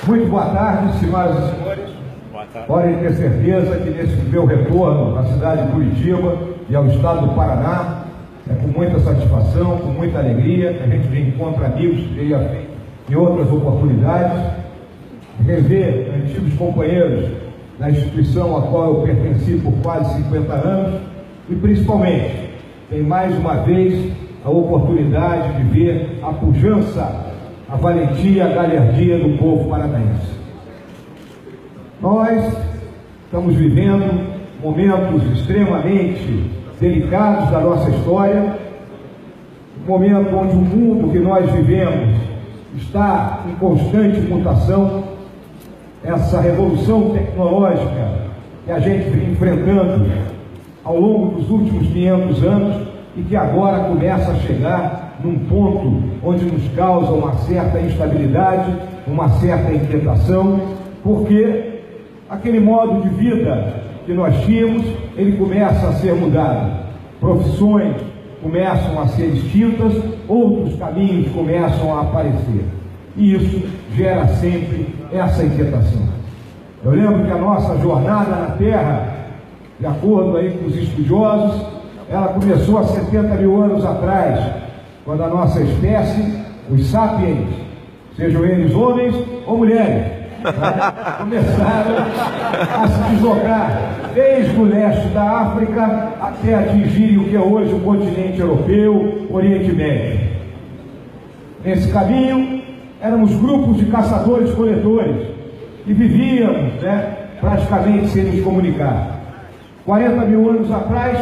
Muito boa tarde, senhoras e senhores. Podem ter certeza que nesse meu retorno à cidade de Curitiba e ao estado do Paraná, é com muita satisfação, com muita alegria, que a gente reencontra amigos que teria feito em outras oportunidades, rever antigos companheiros da instituição a qual eu pertenci por quase 50 anos e, principalmente, tem mais uma vez a oportunidade de ver a pujança, a valentia, a galhardia do povo paranaense. Nós estamos vivendo momentos extremamente delicados da nossa história, um momento onde o mundo que nós vivemos está em constante mutação. Essa revolução tecnológica que a gente vem enfrentando ao longo dos últimos 500 anos e que agora começa a chegar num ponto onde nos causa uma certa instabilidade, uma certa inquietação, porque aquele modo de vida que nós tínhamos, ele começa a ser mudado. Profissões começam a ser extintas, outros caminhos começam a aparecer. E isso gera sempre essa inquietação. Eu lembro que a nossa jornada na Terra, de acordo aí com os estudiosos, ela começou há 70 mil anos atrás, quando a nossa espécie, os sapiens, sejam eles homens ou mulheres, começaram a se deslocar desde o leste da África até atingir o que é hoje o continente europeu, Oriente Médio. Nesse caminho, éramos grupos de caçadores-coletores e vivíamos, praticamente sem nos comunicar. 40 mil anos atrás,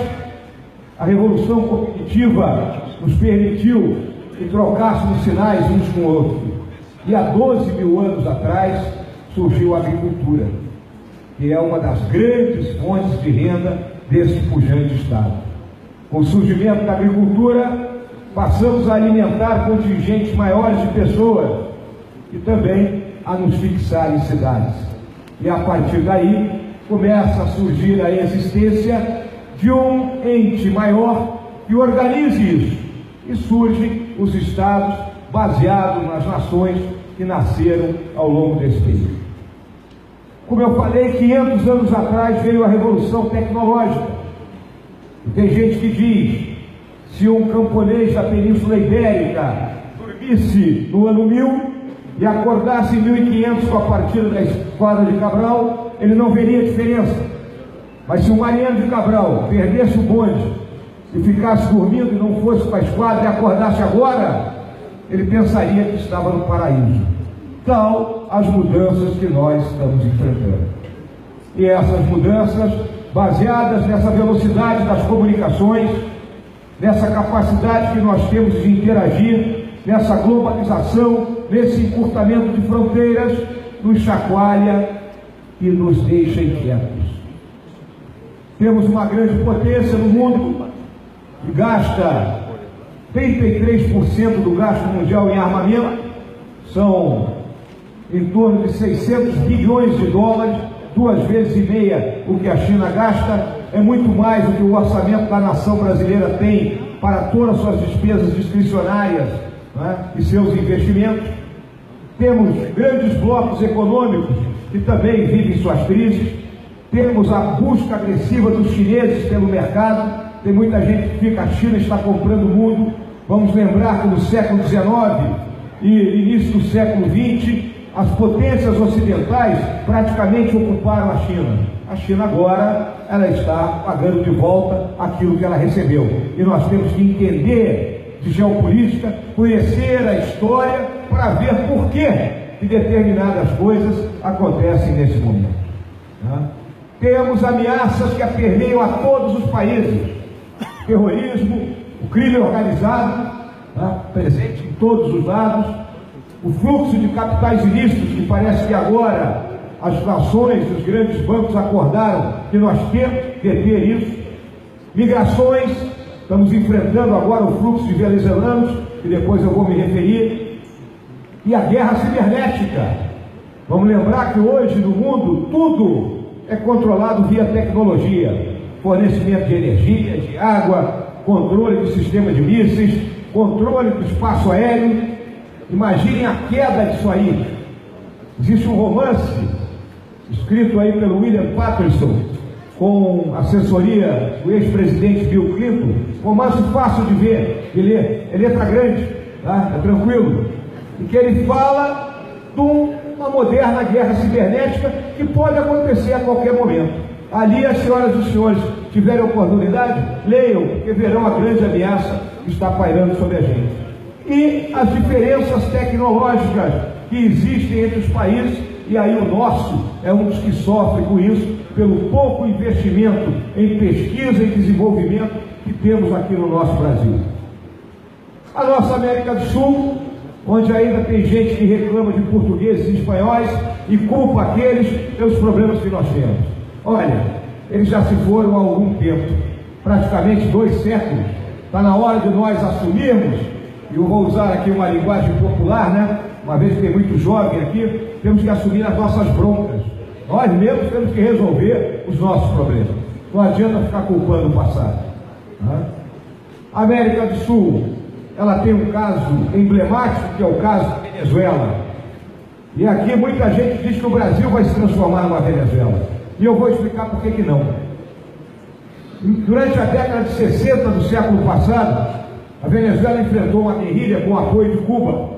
a revolução cognitiva nos permitiu que trocássemos sinais uns com outros. E há 12 mil anos atrás surgiu a agricultura, que é uma das grandes fontes de renda desse pujante estado. Com o surgimento da agricultura, passamos a alimentar contingentes maiores de pessoas e também a nos fixar em cidades. E a partir daí começa a surgir a existência de um ente maior que organize isso. E surgem os estados baseados nas nações que nasceram ao longo desse período. Como eu falei, 500 anos atrás veio a revolução tecnológica. E tem gente que diz, se um camponês da Península Ibérica dormisse no ano 1000 e acordasse em 1500 com a partida da Esquadra de Cabral, ele não veria diferença. Mas se o Mariano de Cabral perdesse o bonde e ficasse dormindo e não fosse para a esquadra e acordasse agora, ele pensaria que estava no paraíso. Tal as mudanças que nós estamos enfrentando. E essas mudanças, baseadas nessa velocidade das comunicações, nessa capacidade que nós temos de interagir, nessa globalização, nesse encurtamento de fronteiras, nos chacoalha e nos deixa inquietos. Temos uma grande potência no mundo que gasta 33% do gasto mundial em armamento, são em torno de 600 bilhões de dólares, 2,5 vezes o que a China gasta, é muito mais do que o orçamento da nação brasileira tem para todas as suas despesas discricionárias, e seus investimentos. Temos grandes blocos econômicos que também vivem suas crises. Temos a busca agressiva dos chineses pelo mercado. Tem muita gente que fica, a China está comprando o mundo. Vamos lembrar que no século XIX e início do século XX, as potências ocidentais praticamente ocuparam a China. A China agora, ela está pagando de volta aquilo que ela recebeu. E nós temos que entender de geopolítica, conhecer a história para ver por que determinadas coisas acontecem nesse momento. Temos ameaças que permeiam a todos os países. Terrorismo, o crime organizado, presente em todos os lados, o fluxo de capitais ilícitos, que parece que agora as nações, os grandes bancos acordaram que nós temos que deter isso, migrações, estamos enfrentando agora o fluxo de venezuelanos, que depois eu vou me referir, e a guerra cibernética. Vamos lembrar que hoje no mundo tudo é controlado via tecnologia, fornecimento de energia, de água, controle do sistema de mísseis, controle do espaço aéreo. Imaginem a queda disso aí. Existe um romance escrito aí pelo William Patterson, com assessoria do ex-presidente Bill Clinton, romance fácil de ver, de ler, é letra grande, tá? É tranquilo, em que ele fala de uma moderna guerra cibernética que pode acontecer a qualquer momento. Ali, as senhoras e os senhores tiverem oportunidade, leiam, porque verão a grande ameaça que está pairando sobre a gente. E as diferenças tecnológicas que existem entre os países, e aí o nosso é um dos que sofre com isso, pelo pouco investimento em pesquisa e desenvolvimento que temos aqui no nosso Brasil. A nossa América do Sul, onde ainda tem gente que reclama de portugueses e espanhóis e culpa aqueles pelos problemas que nós temos. Olha, eles já se foram há algum tempo, praticamente 2 séculos. Está na hora de nós assumirmos, e eu vou usar aqui uma linguagem popular, né? Uma vez que tem muito jovem aqui, temos que assumir as nossas broncas. Nós mesmos temos que resolver os nossos problemas. Não adianta ficar culpando o passado. A América do Sul, ela tem um caso emblemático, que é o caso da Venezuela. E aqui muita gente diz que o Brasil vai se transformar numa Venezuela. E eu vou explicar por que não. Durante a década de 60 do século passado, a Venezuela enfrentou uma guerrilha com o apoio de Cuba.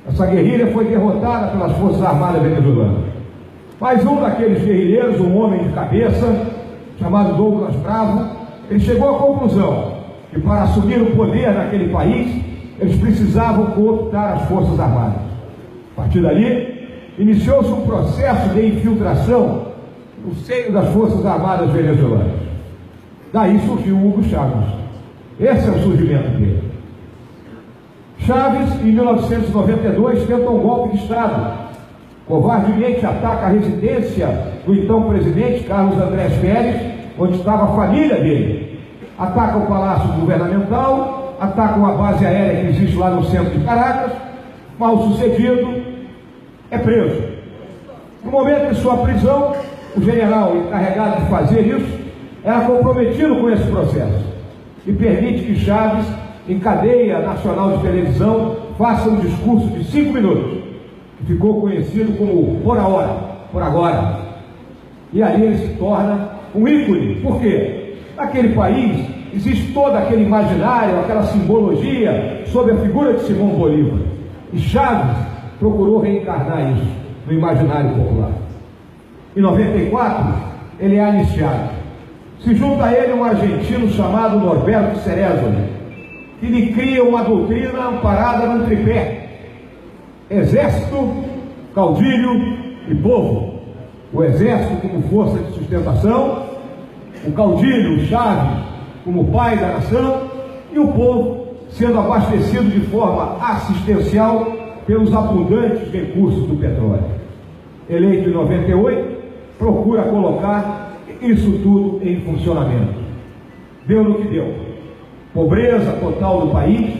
Essa guerrilha foi derrotada pelas Forças Armadas venezuelanas. Mas um daqueles guerrilheiros, um homem de cabeça, chamado Douglas Bravo, ele chegou à conclusão que para assumir o poder naquele país, eles precisavam cooptar as Forças Armadas. A partir dali, iniciou-se um processo de infiltração no seio das Forças Armadas venezuelanas. Daí surgiu o Hugo Chávez. Esse é o surgimento dele. Chávez, em 1992, tenta um golpe de Estado. Covardemente ataca a residência do então presidente Carlos Andrés Pérez, onde estava a família dele. Ataca o Palácio Governamental, ataca uma base aérea que existe lá no centro de Caracas. Mal sucedido, é preso. No momento de sua prisão, o general encarregado de fazer isso era comprometido com esse processo e permite que Chávez, em cadeia nacional de televisão, faça um discurso de 5 minutos, que ficou conhecido como Por a Hora, Por Agora. E aí ele se torna um ícone. Por quê? Naquele país existe todo aquele imaginário, aquela simbologia sobre a figura de Simão Bolívar. E Chávez procurou reencarnar isso no imaginário popular. Em 94, ele é anistiado. Se junta a ele um argentino chamado Norberto Cerezoli, que lhe cria uma doutrina amparada num tripé: exército, caudilho e povo. O exército como força de sustentação, o caudilho, o Chávez, como pai da nação, e o povo sendo abastecido de forma assistencial pelos abundantes recursos do petróleo. Eleito em 98, procura colocar isso tudo em funcionamento. Deu no que deu. Pobreza total do país,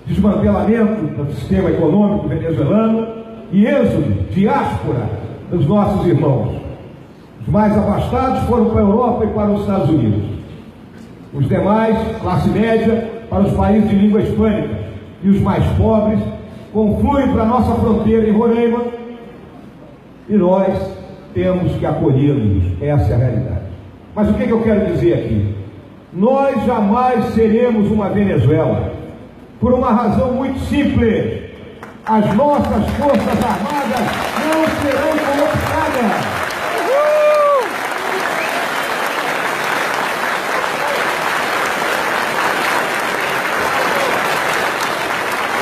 desmantelamento do sistema econômico venezuelano e êxodo, diáspora dos nossos irmãos. Os mais abastados foram para a Europa e para os Estados Unidos. Os demais, classe média, para os países de língua hispânica. E os mais pobres confluem para a nossa fronteira em Roraima, e nós temos que acolhê-los. Essa é a realidade. Mas o que eu quero dizer aqui? Nós jamais seremos uma Venezuela, por uma razão muito simples: as nossas Forças Armadas não serão cooptadas.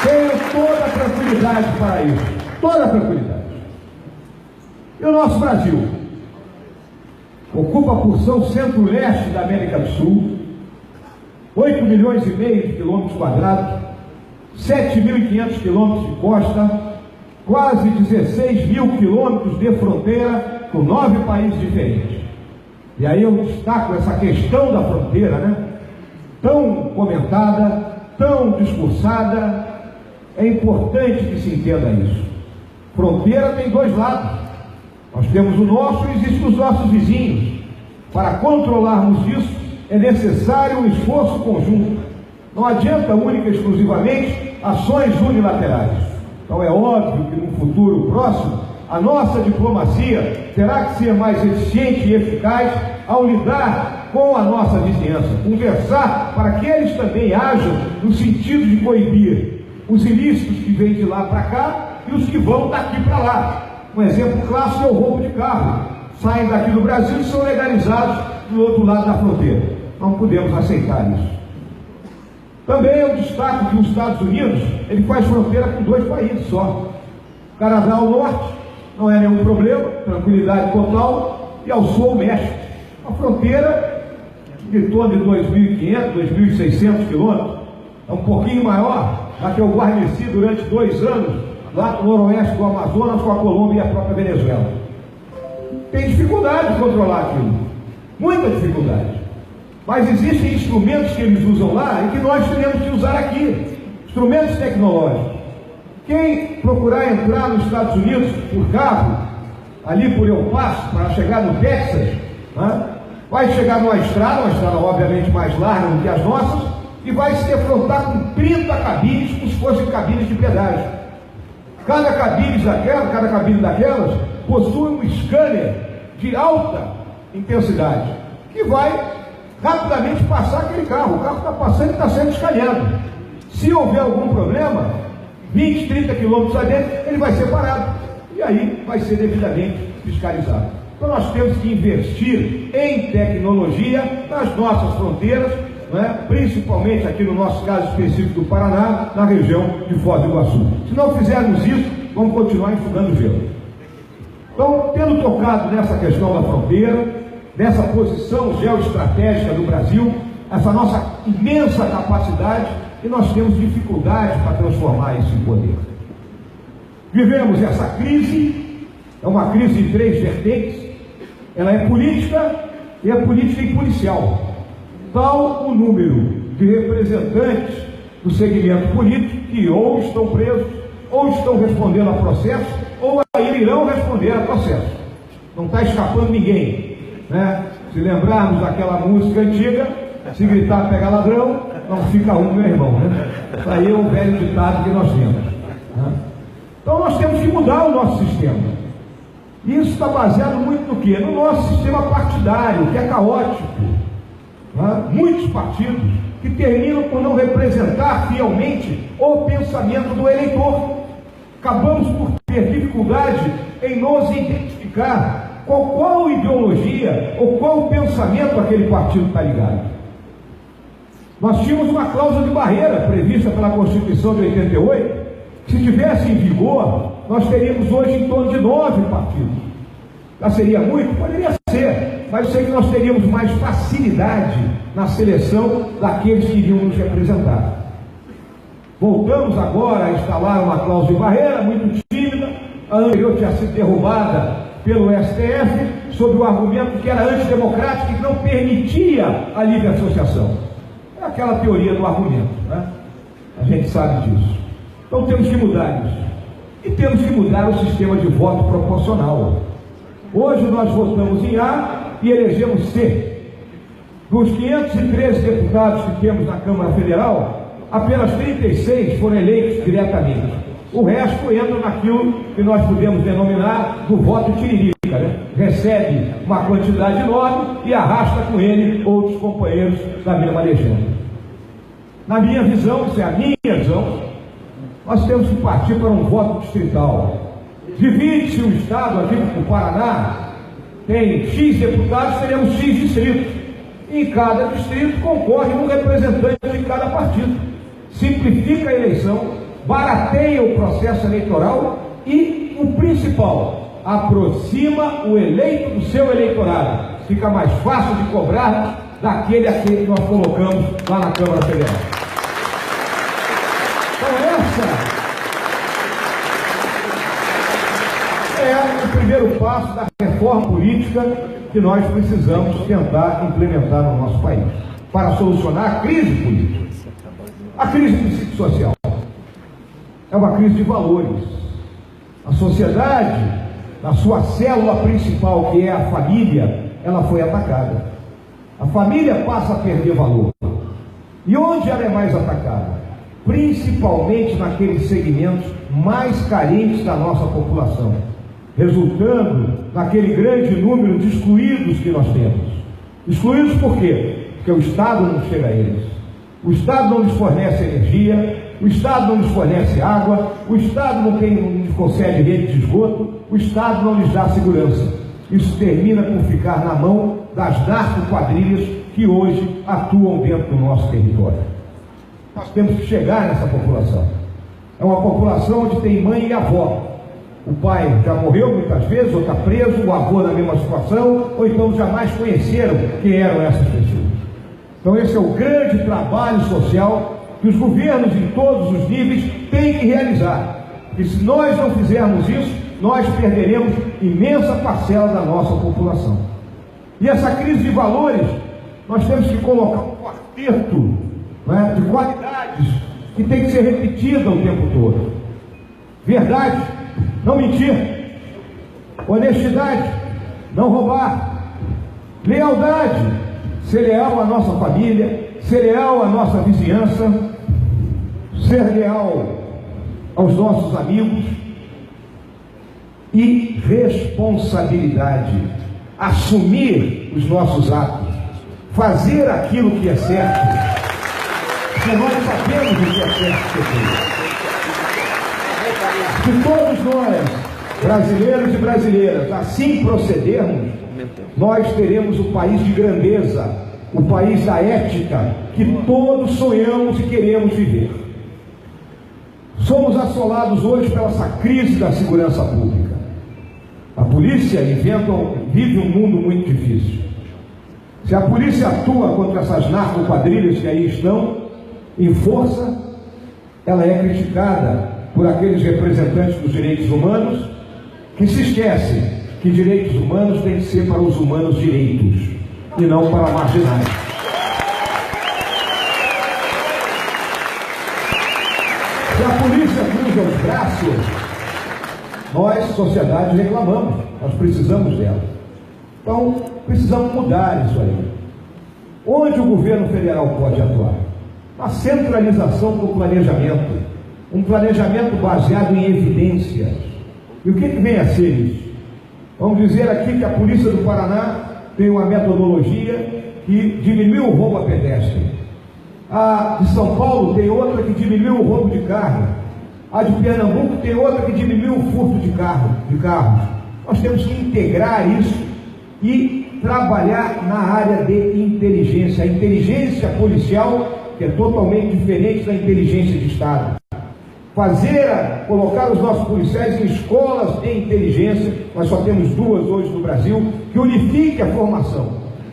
Tenho toda a tranquilidade para isso, toda a tranquilidade. E o nosso Brasil ocupa a porção centro-leste da América do Sul, 8 milhões e meio de quilômetros quadrados, 7.500 quilômetros de costa, quase 16 mil quilômetros de fronteira com 9 países diferentes. E aí eu destaco essa questão da fronteira, né? Tão comentada, tão discursada. É importante que se entenda isso. Fronteira tem 2 lados. Nós temos o nosso e existem os nossos vizinhos. Para controlarmos isso, é necessário um esforço conjunto. Não adianta única e exclusivamente ações unilaterais. Então é óbvio que no futuro próximo A nossa diplomacia terá que ser mais eficiente e eficaz ao lidar com a nossa vizinhança, conversar para que eles também ajam no sentido de coibir os ilícitos que vêm de lá para cá e os que vão daqui para lá. Um exemplo clássico é o roubo de carro. Saem daqui do Brasil e são legalizados do outro lado da fronteira. Não podemos aceitar isso. Também eu destaco que os Estados Unidos, ele faz fronteira com 2 países só. Canadá ao norte, não é nenhum problema, tranquilidade total, e ao sul, o México. A fronteira de torno de 2.500, 2.600 quilômetros, é um pouquinho maior da que eu guarneci durante 2 anos, lá no noroeste do Amazonas, com a Colômbia e a própria Venezuela. Tem dificuldade de controlar aquilo, muita dificuldade. Mas existem instrumentos que eles usam lá e que nós teremos que usar aqui, instrumentos tecnológicos. Quem procurar entrar nos Estados Unidos por carro, ali por El Paso, para chegar no Texas, né, vai chegar numa estrada obviamente mais larga do que as nossas, e vai se defrontar com 30 cabines, como se fossem cabines de pedágio. Cada cabine daquelas possui um scanner de alta intensidade, que vai rapidamente passar aquele carro. O carro está passando e está sendo escaneado. Se houver algum problema, 20, 30 quilômetros adentro, ele vai ser parado. E aí vai ser devidamente fiscalizado. Então nós temos que investir em tecnologia nas nossas fronteiras, né? Principalmente aqui no nosso caso específico do Paraná, na região de Foz do Iguaçu. Se não fizermos isso, vamos continuar enfugando gelo. Então, tendo tocado nessa questão da fronteira, dessa posição geoestratégica do Brasil, essa nossa imensa capacidade, e nós temos dificuldade para transformar isso em poder. Vivemos essa crise, é uma crise de 3 vertentes, ela é política e policial. Tal o número de representantes do segmento político que ou estão presos, ou estão respondendo a processo, ou ainda irão responder a processo. Não está escapando ninguém, né? Se lembrarmos daquela música antiga, se gritar pega ladrão, não fica um, meu irmão, né? Isso aí é um velho ditado que nós temos, né? Então nós temos que mudar o nosso sistema. Isso está baseado muito no quê? No nosso sistema partidário, que é caótico, né? Muitos partidos que terminam por não representar fielmente o pensamento do eleitor. Acabamos por ter dificuldade em nos identificar com qual ideologia ou qual pensamento aquele partido está ligado. Nós tínhamos uma cláusula de barreira prevista pela Constituição de 88, que se tivesse em vigor, nós teríamos hoje em torno de 9 partidos. Já seria muito? Poderia ser, mas eu sei que nós teríamos mais facilidade na seleção daqueles que iriam nos representar. Voltamos agora a instalar uma cláusula de barreira muito tímida. A anterior tinha sido derrubada pelo STF sob o argumento que era antidemocrática e que não permitia a livre associação. É aquela teoria do argumento, né? A gente sabe disso. Então temos que mudar isso. E temos que mudar o sistema de voto proporcional. Hoje nós votamos em A e elegemos C. Dos 513 deputados que temos na Câmara Federal, apenas 36 foram eleitos diretamente. O resto entra naquilo que nós podemos denominar do voto tiririca, né? Recebe uma quantidade enorme e arrasta com ele outros companheiros da mesma legenda. Na minha visão, isso é a minha visão, nós temos que partir para um voto distrital. Divide-se o Estado, aqui o Paraná tem X deputados, teremos X distritos. Em cada distrito concorre um representante de cada partido. Simplifica a eleição, barateia o processo eleitoral e, o principal, aproxima o eleito do seu eleitorado. Fica mais fácil de cobrar daquele a quem nós colocamos lá na Câmara Federal. Então essa é o primeiro passo da reforma política que nós precisamos tentar implementar no nosso país, para solucionar a crise política. A crise psicossocial é uma crise de valores. A sociedade, na sua célula principal, que é a família, ela foi atacada. A família passa a perder valor. E onde ela é mais atacada? Principalmente naqueles segmentos mais carentes da nossa população. resultando naquele grande número de excluídos que nós temos. Excluídos por quê? Porque o Estado não chega a eles. O Estado não lhes fornece energia, o Estado não lhes fornece água, o Estado não lhes concede rede de esgoto, o Estado não lhes dá segurança. Isso termina por ficar na mão das narco-quadrilhas que hoje atuam dentro do nosso território. Nós temos que chegar nessa população. É uma população onde tem mãe e avó. O pai já morreu muitas vezes, ou está preso, o avô na mesma situação, ou então jamais conheceram quem eram essas pessoas. Então esse é o grande trabalho social que os governos em todos os níveis têm que realizar. E se nós não fizermos isso, nós perderemos imensa parcela da nossa população. E essa crise de valores, nós temos que colocar um quarteto, né, de qualidades que tem que ser repetida o tempo todo. Verdade, não mentir. Honestidade, não roubar. Lealdade, ser leal à nossa família, ser leal à nossa vizinhança, ser leal aos nossos amigos. E responsabilidade, assumir os nossos atos, fazer aquilo que é certo, porque nós sabemos o que é certo. Se todos nós, brasileiros e brasileiras, assim procedermos, nós teremos o país de grandeza, o país da ética que todos sonhamos e queremos viver. Somos assolados hoje pela essa crise da segurança pública. A polícia vive um mundo muito difícil. Se a polícia atua contra essas narco-quadrilhas que aí estão, em força, ela é criticada por aqueles representantes dos direitos humanos que se esquecem que direitos humanos têm que ser para os humanos direitos e não para marginais. Se a polícia cruza os braços, nós, sociedade, reclamamos, nós precisamos dela. Então, precisamos mudar isso aí. Onde o governo federal pode atuar? A centralização do planejamento, um planejamento baseado em evidências. E o que vem a ser isso? Vamos dizer aqui que a Polícia do Paraná tem uma metodologia que diminui o roubo a pedestre. A de São Paulo tem outra que diminui o roubo de carro. A de Pernambuco tem outra que diminui o furto de carros. Nós temos que integrar isso e trabalhar na área de inteligência. A inteligência policial, que é totalmente diferente da inteligência de Estado. Colocar os nossos policiais em escolas de inteligência, nós só temos 2 hoje no Brasil, que unifique a formação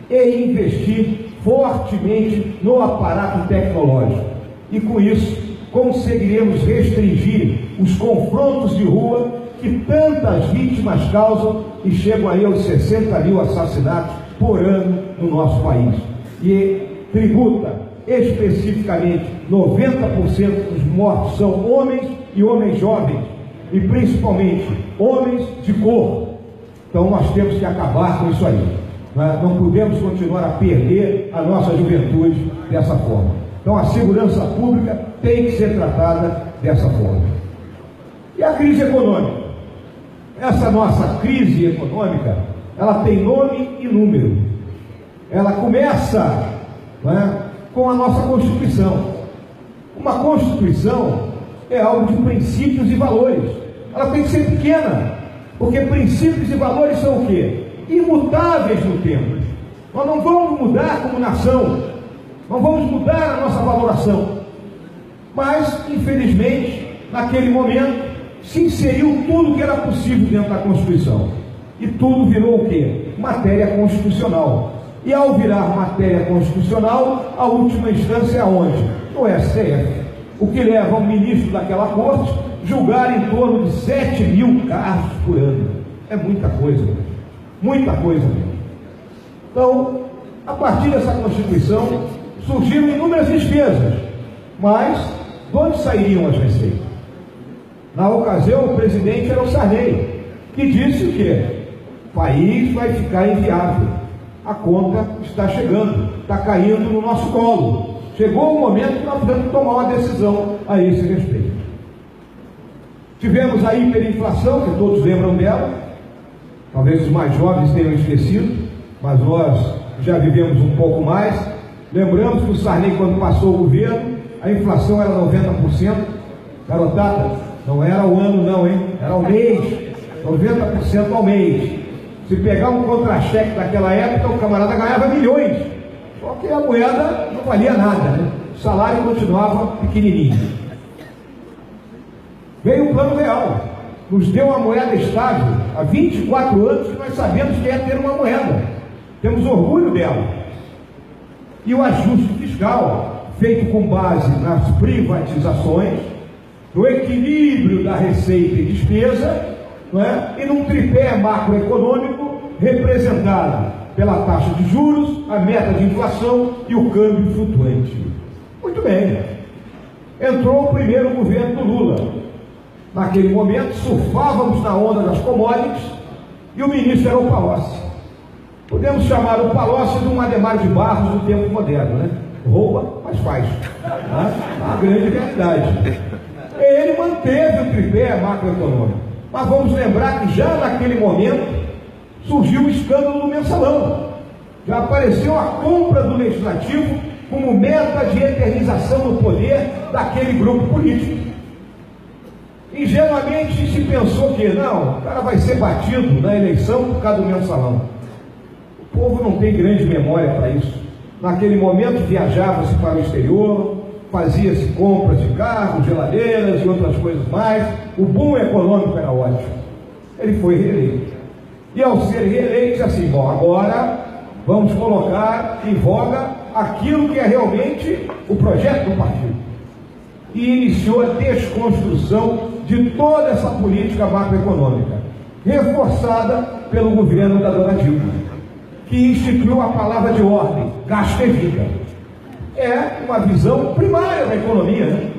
e investir fortemente no aparato tecnológico. E com isso, conseguiremos restringir os confrontos de rua que tantas vítimas causam e chegam aí aos 60 mil assassinatos por ano no nosso país. E tributa especificamente 90% dos mortos são homens e homens jovens, e principalmente homens de cor. Então nós temos que acabar com isso aí. Não podemos continuar a perder a nossa juventude dessa forma. Então a segurança pública tem que ser tratada dessa forma. E a crise econômica? Essa nossa crise econômica, ela tem nome e número. Ela começa, com a nossa Constituição. Uma Constituição é algo de princípios e valores. Ela tem que ser pequena, porque princípios e valores são o quê? Imutáveis no tempo. Nós não vamos mudar como nação, não vamos mudar a nossa valoração. Mas, infelizmente, naquele momento, se inseriu tudo que era possível dentro da Constituição. E tudo virou o quê? Matéria constitucional. E ao virar matéria constitucional, a última instância é onde? No STF. O que leva o ministro daquela corte julgar em torno de 7 mil casos por ano. É muita coisa. Muita coisa mesmo. Então, a partir dessa Constituição, surgiram inúmeras despesas. Mas, de onde sairiam as receitas? Na ocasião, o presidente era o Sarney, que disse o quê? O país vai ficar inviável. A conta está chegando, está caindo no nosso colo. Chegou o momento que nós temos que tomar uma decisão a esse respeito. Tivemos a hiperinflação, que todos lembram dela, Talvez os mais jovens tenham esquecido, mas nós já vivemos um pouco mais. Lembramos que o Sarney, quando passou o governo, a inflação era 90%. Garotada, não era o ano não, hein? Era o mês. 90% ao mês. Se pegar um contra-cheque daquela época, o camarada ganhava milhões. Só que a moeda não valia nada, né? O salário continuava pequenininho. Veio o Plano Real. Nos deu uma moeda estável. Há 24 anos que nós sabemos que é ter uma moeda. Temos orgulho dela. E o ajuste fiscal, feito com base nas privatizações, no equilíbrio da receita e despesa, não é? E num tripé macroeconômico representado pela taxa de juros, a meta de inflação e o câmbio flutuante. Muito bem. Entrou o primeiro governo do Lula. Naquele momento, surfávamos na onda das commodities e o ministro era o Palocci. Podemos chamar o Palocci de um Adhemar de Barros do tempo moderno, né? Rouba, mas faz. A grande realidade. Ele manteve o tripé macroeconômico. Mas vamos lembrar que já naquele momento surgiu o escândalo do mensalão. Já apareceu a compra do legislativo como meta de eternização do poder daquele grupo político. Ingenuamente se pensou que não, o cara vai ser batido na eleição por causa do mensalão. O povo não tem grande memória para isso. Naquele momento viajava-se para o exterior, fazia-se compras de carros, geladeiras e outras coisas mais. O boom econômico era ótimo. Ele foi reeleito. E ao ser reeleito, disse assim: bom, agora vamos colocar em voga aquilo que é realmente o projeto do partido. E iniciou a desconstrução de toda essa política macroeconômica, reforçada pelo governo da dona Dilma, que instituiu a palavra de ordem: gasto é vida. É uma visão primária da economia, né?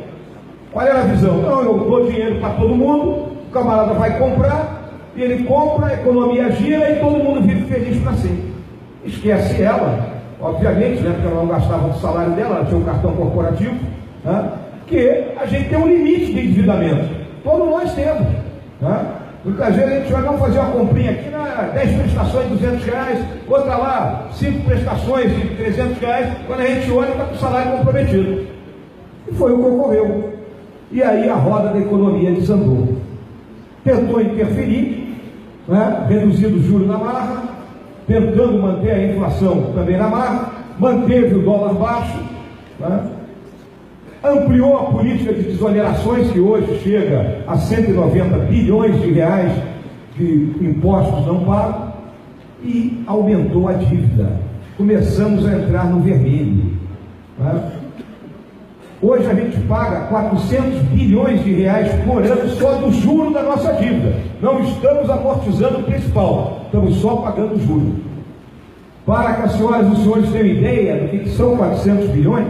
Qual era a visão? Não, eu dou dinheiro para todo mundo, o camarada vai comprar, e ele compra, a economia gira e todo mundo vive feliz para sempre. Esquece ela, obviamente, né, porque ela não gastava do salário dela, ela tinha um cartão corporativo, né, que a gente tem um limite de endividamento. Todos nós temos. Né? Muitas vezes a gente vai não fazer uma comprinha aqui, 10 prestações de R$200, outra lá, 5 prestações de R$300, quando a gente olha está com o salário comprometido. E foi o que ocorreu. E aí a roda da economia desandou. Tentou interferir, né? Reduzindo o juros na marra, tentando manter a inflação também na marra, manteve o dólar baixo, né? Ampliou a política de desonerações, que hoje chega a 190 bilhões de reais de impostos não pagos, e aumentou a dívida. Começamos a entrar no vermelho. Né? Hoje a gente paga 400 bilhões de reais por ano só do juro da nossa dívida. Não estamos amortizando o principal, estamos só pagando o juro. Para que as senhoras e os senhores tenham ideia do que são 400 bilhões,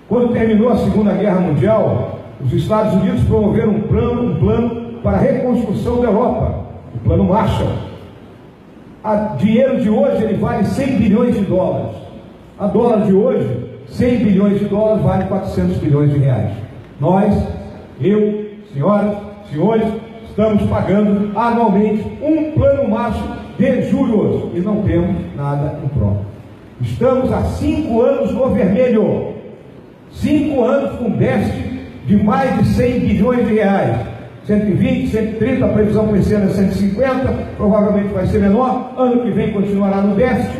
quando terminou a Segunda Guerra Mundial, os Estados Unidos promoveram um plano para a reconstrução da Europa, o Plano Marshall. O dinheiro de hoje ele vale 100 bilhões de dólares. A dólar de hoje, 100 bilhões de dólares vale 400 bilhões de reais. Nós, eu, senhoras, senhores, estamos pagando anualmente um Plano Marshall de juros e não temos nada em troca. Estamos há 5 anos no vermelho. 5 anos com déficit de mais de 100 bilhões de reais. 120, 130, a previsão para esse ano é 150, provavelmente vai ser menor, ano que vem continuará no déficit.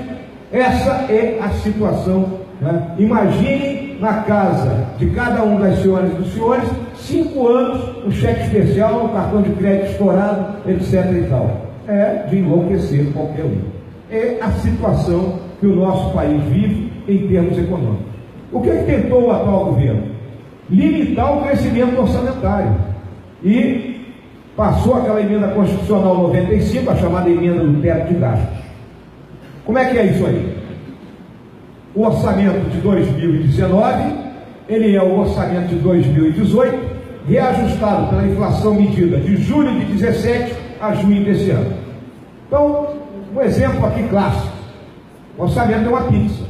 Essa é a situação, né? Imaginem na casa de cada um das senhoras e dos senhores, 5 anos, um cheque especial, um cartão de crédito estourado, etc. e tal. É de enlouquecer qualquer um. É a situação que o nosso país vive em termos econômicos. O que tentou o atual governo? Limitar o crescimento orçamentário. E passou aquela emenda constitucional 95, a chamada emenda do teto de gastos. Como é que é isso aí? O orçamento de 2019, ele é o orçamento de 2018, reajustado pela inflação medida de julho de 17 a junho desse ano. Então, um exemplo aqui clássico. O orçamento é uma pizza.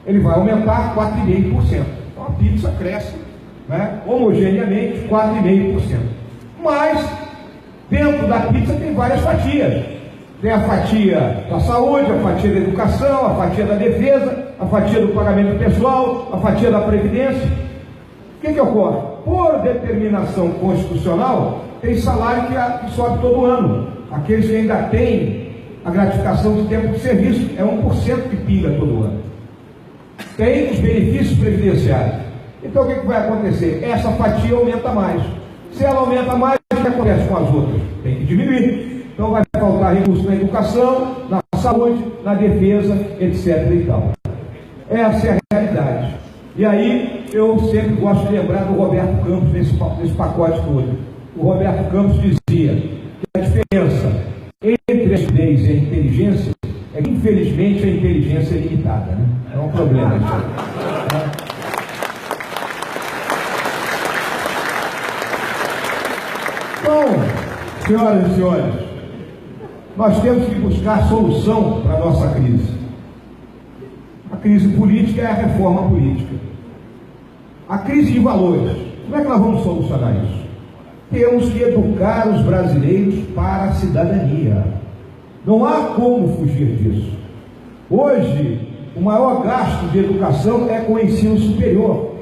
Ele vai aumentar 4,5%. Então a pizza cresce, né, homogeneamente 4,5%. Mas dentro da pizza tem várias fatias. Tem a fatia da saúde, a fatia da educação, a fatia da defesa, a fatia do pagamento pessoal, a fatia da previdência. O que ocorre? Por determinação constitucional, tem salário que sobe todo ano. Aqueles que ainda têm a gratificação de tempo de serviço, é 1% que pinga todo ano. Tem os benefícios previdenciários. Então o que vai acontecer? Essa fatia aumenta mais. Se ela aumenta mais, o que acontece com as outras? Tem que diminuir. Então vai faltar recursos na educação, na saúde, na defesa, etc. e tal. Essa é a realidade. E aí eu sempre gosto de lembrar do Roberto Campos nesse pacote todo. O Roberto Campos dizia que a diferença entre a estupidez e a inteligência é que, infelizmente, a inteligência é limitada, né? É um problema. Então, senhoras e senhores, nós temos que buscar solução para a nossa crise. A crise política é a reforma política. A crise de valores, como é que nós vamos solucionar isso? Temos que educar os brasileiros para a cidadania. Não há como fugir disso. Hoje, o maior gasto de educação é com o ensino superior.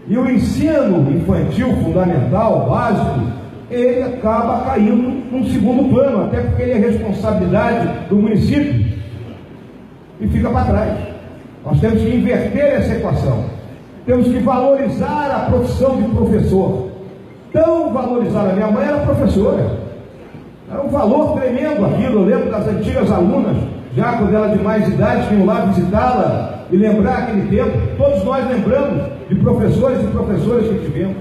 E o ensino infantil, fundamental, básico, ele acaba caindo num segundo plano, até porque ele é responsabilidade do município e fica para trás. Nós temos que inverter essa equação. Temos que valorizar a profissão de professor. Tão valorizada. A minha mãe era professora. Era um valor tremendo aquilo. Eu lembro das antigas alunas, já quando ela de mais idade, vinham lá visitá-la e lembrar aquele tempo. Todos nós lembramos de professores e professoras que tivemos.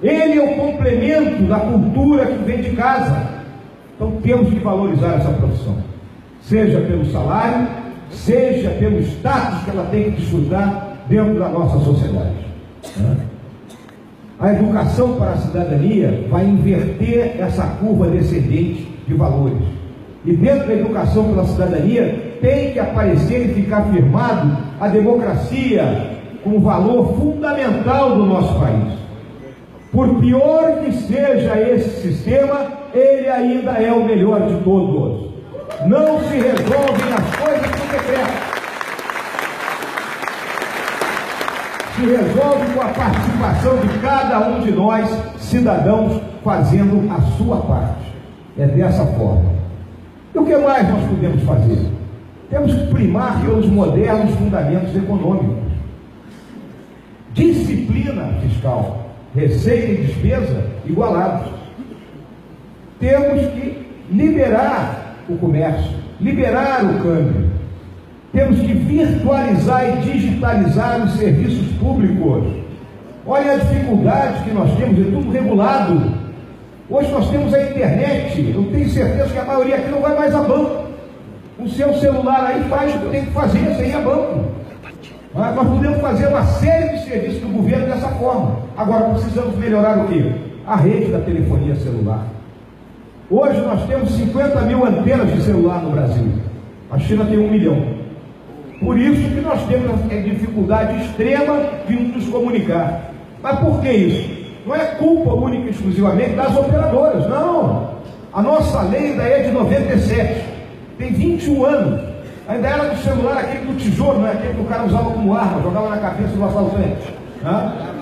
Ele é o complemento da cultura que vem de casa. Então temos que valorizar essa profissão. Seja pelo salário, seja pelo status que ela tem que desfrutar dentro da nossa sociedade. A educação para a cidadania vai inverter essa curva descendente de valores. E dentro da educação pela cidadania tem que aparecer e ficar firmado a democracia como valor fundamental do nosso país. Por pior que seja esse sistema, ele ainda é o melhor de todos. Não se resolvem as coisas por decreto. Se resolve com a participação de cada um de nós, cidadãos, fazendo a sua parte. É dessa forma. E o que mais nós podemos fazer? Temos que primar pelos modernos fundamentos econômicos. Disciplina fiscal, receita e despesa igualados. Temos que liberar o comércio, liberar o câmbio. Temos que virtualizar e digitalizar os serviços públicos. Olha a dificuldade que nós temos, é tudo regulado. Hoje nós temos a internet, eu tenho certeza que a maioria aqui não vai mais a banco. O seu celular aí faz o que tem que fazer, sem ir a banco. Nós podemos fazer uma série de serviços do governo dessa forma. Agora precisamos melhorar o quê? A rede da telefonia celular. Hoje nós temos 50 mil antenas de celular no Brasil. A China tem 1 milhão. Por isso que nós temos a dificuldade extrema de nos comunicar. Mas por que isso? Não é culpa única e exclusivamente das operadoras, não. A nossa lei ainda é de 97, tem 21 anos. Ainda era do celular aquele do tijolo, não é aquele que o cara usava como arma, jogava na cabeça do assaltante.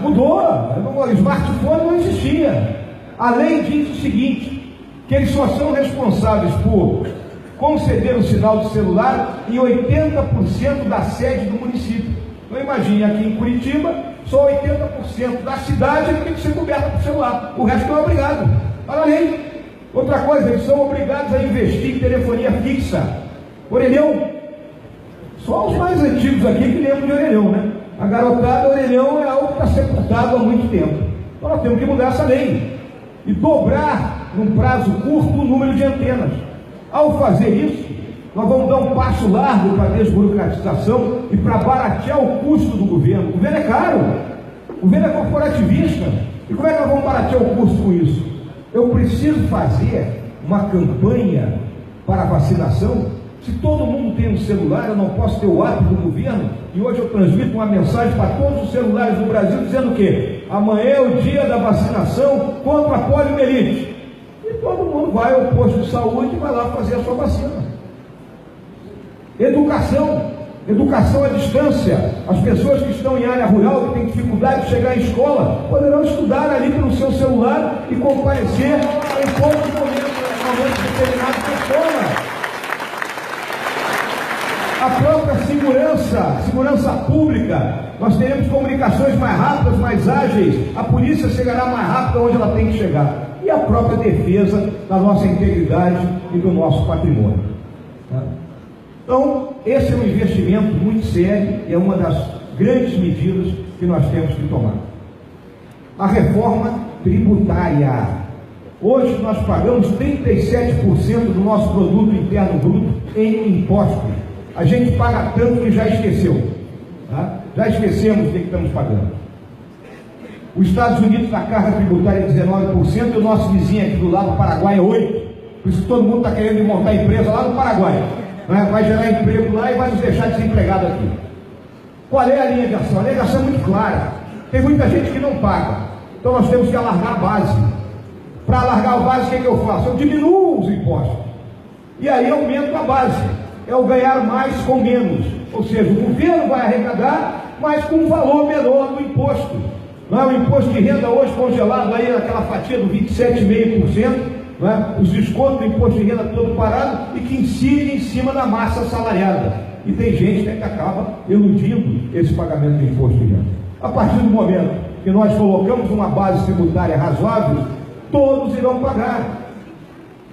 Mudou, o smartphone não existia. A lei diz o seguinte, que eles só são responsáveis por conceder o sinal de celular em 80% da sede do município. Então imagine, aqui em Curitiba, só 80% da cidade tem que ser coberta por celular. O resto não é obrigado. Olha a lei. Outra coisa, eles são obrigados a investir em telefonia fixa. Orelhão. Só os mais antigos aqui que lembram de orelhão, né? A garotada, orelhão é algo que está sepultado há muito tempo. Então nós temos que mudar essa lei e dobrar, num prazo curto, o número de antenas. Ao fazer isso, nós vamos dar um passo largo para a desburocratização e para baratear o custo do governo. O governo é caro, o governo é corporativista. E como é que nós vamos baratear o custo com isso? Eu preciso fazer uma campanha para a vacinação. Se todo mundo tem um celular, eu não posso ter o app do governo. E hoje eu transmito uma mensagem para todos os celulares do Brasil dizendo que amanhã é o dia da vacinação contra a poliomielite. E todo mundo vai ao posto de saúde e vai lá fazer a sua vacina. Educação à distância. As pessoas que estão em área rural, que têm dificuldade de chegar à escola, poderão estudar ali pelo seu celular e comparecer em poucos momentos determinados da escola. A própria segurança pública, nós teremos comunicações mais rápidas, mais ágeis, a polícia chegará mais rápido onde ela tem que chegar. E a própria defesa da nossa integridade e do nosso patrimônio. Então, esse é um investimento muito sério e é uma das grandes medidas que nós temos que tomar. A reforma tributária. Hoje nós pagamos 37% do nosso produto interno bruto em impostos. A gente paga tanto que já esqueceu. Já esquecemos o que estamos pagando. Os Estados Unidos, na carga tributária, é 19%, e o nosso vizinho aqui do lado, o Paraguai, é 8%. Por isso que todo mundo está querendo montar empresa lá no Paraguai. Vai gerar emprego lá e vai nos deixar desempregados aqui. Qual é a linha de ação? A linha de ação é muito clara. Tem muita gente que não paga. Então nós temos que alargar a base. Para alargar a base, o que eu faço? Eu diminuo os impostos. E aí aumento a base. É o ganhar mais com menos. Ou seja, o governo vai arrecadar, mas com um valor menor do imposto. Não é? O imposto de renda hoje congelado aí naquela fatia do 27,5%. Os descontos do imposto de renda todo parado e que incide em cima da massa salariada. E tem gente que acaba eludindo esse pagamento de imposto de renda. A partir do momento que nós colocamos uma base tributária razoável, todos irão pagar.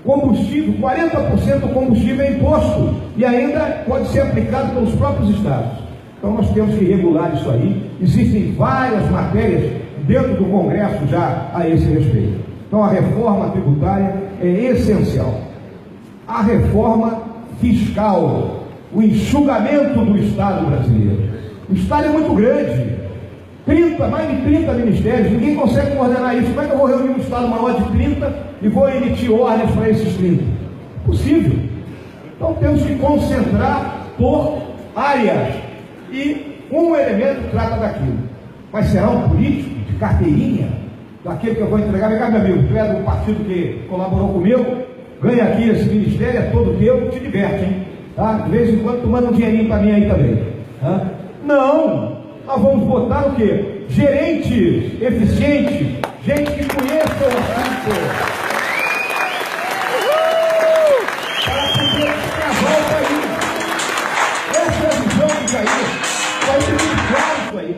Combustível, 40% do combustível é imposto e ainda pode ser aplicado pelos próprios estados. Então nós temos que regular isso aí. Existem várias matérias dentro do Congresso já a esse respeito. Então a reforma tributária é essencial. A reforma fiscal, o enxugamento do Estado brasileiro. O Estado é muito grande, mais de 30 ministérios, ninguém consegue coordenar isso. Como é que eu vou reunir um Estado maior de 30 e vou emitir ordens para esses 30? Impossível. Então temos que concentrar por áreas e um elemento trata daquilo. Mas será um político de carteirinha? Daquele que eu vou entregar, vem cá, meu amigo, tu é do partido que colaborou comigo, ganha aqui esse ministério, é todo teu, te diverte, hein? Tá? De vez em quando tu manda um dinheirinho para mim aí também. Tá? Não! Nós vamos botar o quê? Gerentes eficientes, gente que conheça o assunto. Para poder destravar o país. Essa é a visão do Jair. Vai ser muito claro isso aí.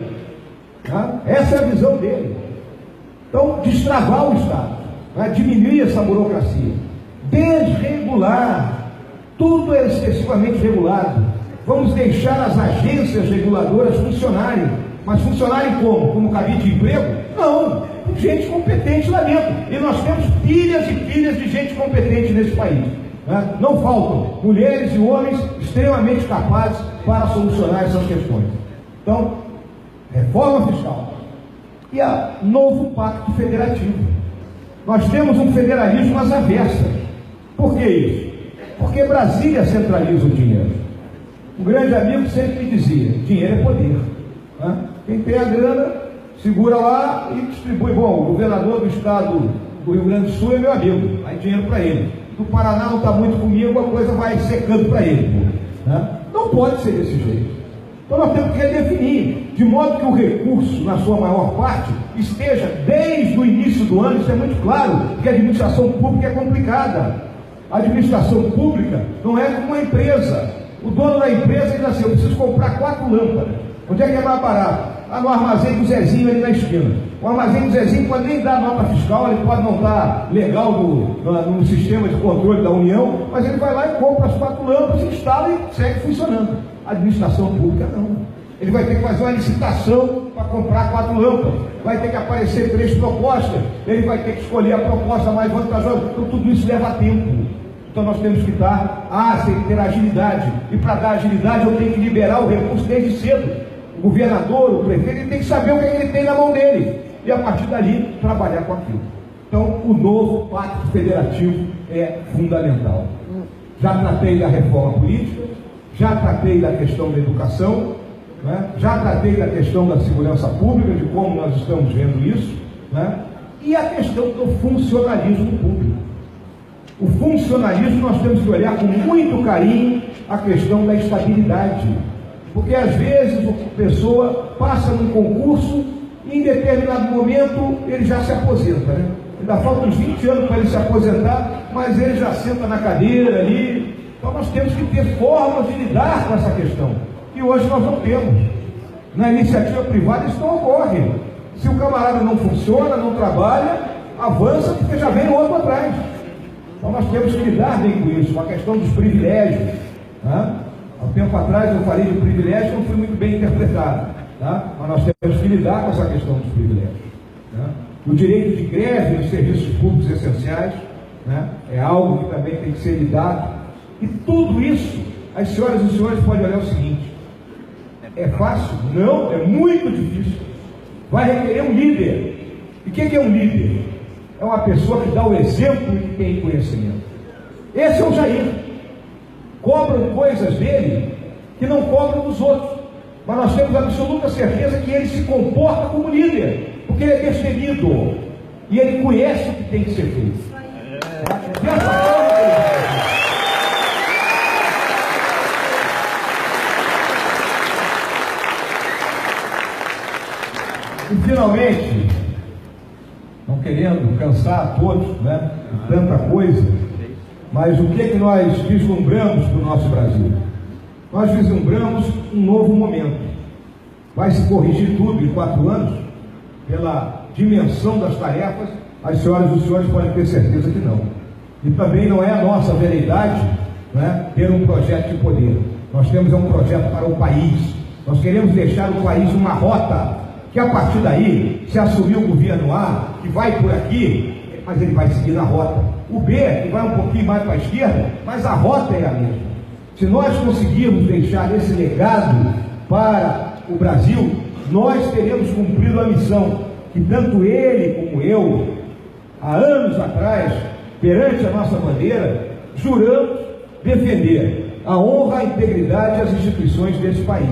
Tá? Essa é a visão dele. Então, destravar o Estado, diminuir essa burocracia, desregular, tudo é excessivamente regulado. Vamos deixar as agências reguladoras funcionarem, mas funcionarem como? Como cabide de emprego? Não, gente competente lá dentro, e nós temos pilhas e pilhas de gente competente nesse país. Não faltam mulheres e homens extremamente capazes para solucionar essas questões. Então, reforma fiscal. E a novo pacto federativo. Nós temos um federalismo às avessas. Por que isso? Porque Brasília centraliza o dinheiro. Um grande amigo sempre me dizia: dinheiro é poder. Quem tem a grana, segura lá e distribui. Bom, o governador do estado do Rio Grande do Sul é meu amigo, vai dinheiro para ele. Do Paraná não está muito comigo, a coisa vai secando para ele. Não pode ser desse jeito. Então nós temos que redefinir, de modo que o recurso, na sua maior parte, esteja desde o início do ano. Isso é muito claro, que a administração pública é complicada. A administração pública não é como uma empresa. O dono da empresa diz assim: eu preciso comprar 4 lâmpadas. Onde é que é mais barato? No armazém do Zezinho ali na esquina. O armazém do Zezinho pode nem dar nota fiscal, ele pode não estar legal no sistema de controle da União, mas ele vai lá e compra as 4 lâmpadas, instala e segue funcionando. A administração pública não. Ele vai ter que fazer uma licitação para comprar 4 lâmpadas, vai ter que aparecer 3 propostas, ele vai ter que escolher a proposta mais vantajosa. Então tudo isso leva tempo. Então nós temos que ter agilidade, e para dar agilidade eu tenho que liberar o recurso desde cedo. O governador, o prefeito, ele tem que saber o que ele tem na mão dele, e a partir dali trabalhar com aquilo. Então o novo pacto federativo é fundamental. Já tratei da reforma política, já tratei da questão da educação, já tratei da questão da segurança pública, de como nós estamos vendo isso, e a questão do funcionalismo público. O funcionalismo nós temos que olhar com muito carinho a questão da estabilidade. Porque às vezes a pessoa passa num concurso e em determinado momento ele já se aposenta, né? Ainda faltam uns 20 anos para ele se aposentar, mas ele já senta na cadeira ali. Então nós temos que ter formas de lidar com essa questão, que hoje nós não temos. Na iniciativa privada isso não ocorre. Se o camarada não funciona, não trabalha, avança porque já vem outro atrás. Então nós temos que lidar bem com isso, com a questão dos privilégios, né? Há um tempo atrás eu falei de privilégio, não fui muito bem interpretado, tá? Mas nós temos que lidar com essa questão dos privilégios, né? O direito de greve nos serviços públicos essenciais, né? É algo que também tem que ser lidado. E tudo isso, as senhoras e senhores podem olhar o seguinte: é fácil? Não, é muito difícil. Vai requerer um líder. E quem é um líder? É uma pessoa que dá o exemplo e que tem conhecimento. Esse é o Jair. Cobram coisas dele que não cobram dos outros, mas nós temos absoluta certeza que ele se comporta como líder, porque ele é destemido e ele conhece o que tem que ser feito. E finalmente, não querendo cansar a todos, né, de tanta coisa, mas o que é que nós vislumbramos para o nosso Brasil? Nós vislumbramos um novo momento. Vai se corrigir tudo em 4 anos? Pela dimensão das tarefas, as senhoras e os senhores podem ter certeza que não. E também não é a nossa veleidade, né, ter um projeto de poder. Nós temos um projeto para o país. Nós queremos deixar o país uma rota, que a partir daí, se assumir o governo A, que vai por aqui, mas ele vai seguir na rota. O B, que vai um pouquinho mais para a esquerda, mas a rota é a mesma. Se nós conseguirmos deixar esse legado para o Brasil, nós teremos cumprido a missão que tanto ele como eu, há anos atrás, perante a nossa bandeira, juramos defender a honra, a integridade e as instituições desse país,